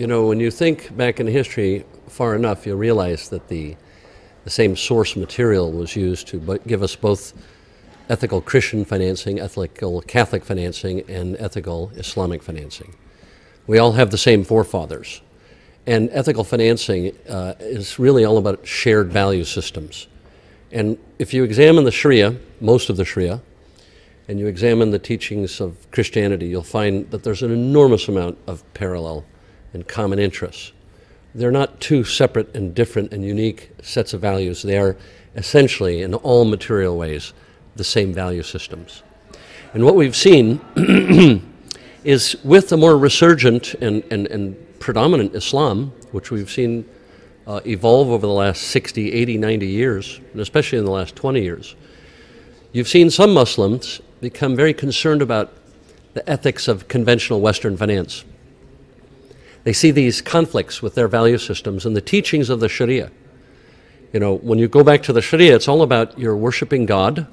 You know, when you think back in history far enough, you'll realize that the same source material was used to give us both ethical Christian financing, ethical Catholic financing, and ethical Islamic financing. We all have the same forefathers. And ethical financing is really all about shared value systems. And if you examine the Sharia, most of the Sharia, and you examine the teachings of Christianity, you'll find that there's an enormous amount of parallel and common interests. They're not two separate and different and unique sets of values. They are essentially, in all material ways, the same value systems. And what we've seen is with the more resurgent and predominant Islam, which we've seen evolve over the last 60, 80, 90 years, and especially in the last 20 years, you've seen some Muslims become very concerned about the ethics of conventional Western finance. They see these conflicts with their value systems and the teachings of the Sharia. You know, when you go back to the Sharia, it's all about your worshiping God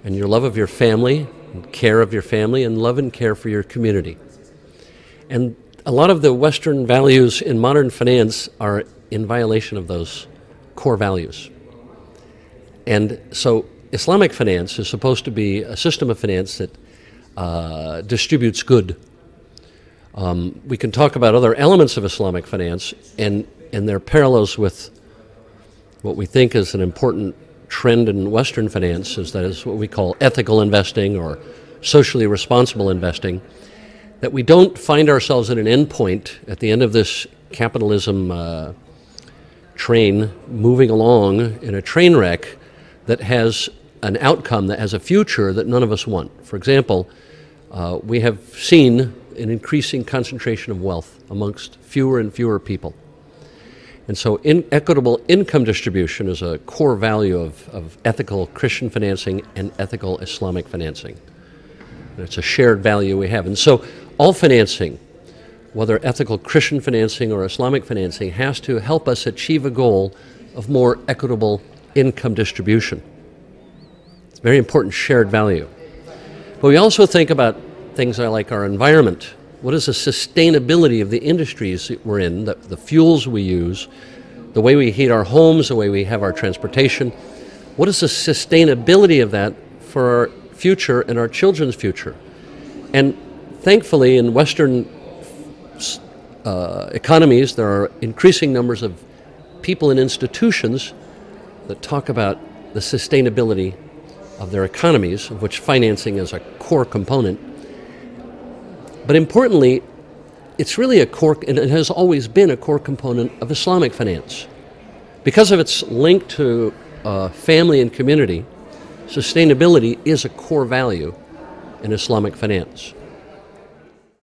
and your love of your family and care of your family and love and care for your community. And a lot of the Western values in modern finance are in violation of those core values. And so Islamic finance is supposed to be a system of finance that distributes good. We can talk about other elements of Islamic finance and their parallels with what we think is an important trend in Western finance, is that is what we call ethical investing or socially responsible investing, that we don't find ourselves at an endpoint at the end of this capitalism train moving along in a train wreck that has an outcome that has a future that none of us want. For example, we have seen an increasing concentration of wealth amongst fewer and fewer people. And so equitable income distribution is a core value of ethical Christian financing and ethical Islamic financing. And it's a shared value we have. And so all financing, whether ethical Christian financing or Islamic financing, has to help us achieve a goal of more equitable income distribution. It's a very important shared value. But we also think about things like our environment. What is the sustainability of the industries that we're in, the fuels we use, the way we heat our homes, the way we have our transportation? What is the sustainability of that for our future and our children's future? And thankfully, in Western economies, there are increasing numbers of people and institutions that talk about the sustainability of their economies, of which financing is a core component. But importantly, it's really a core, and it has always been a core component of Islamic finance. Because of its link to family and community, sustainability is a core value in Islamic finance.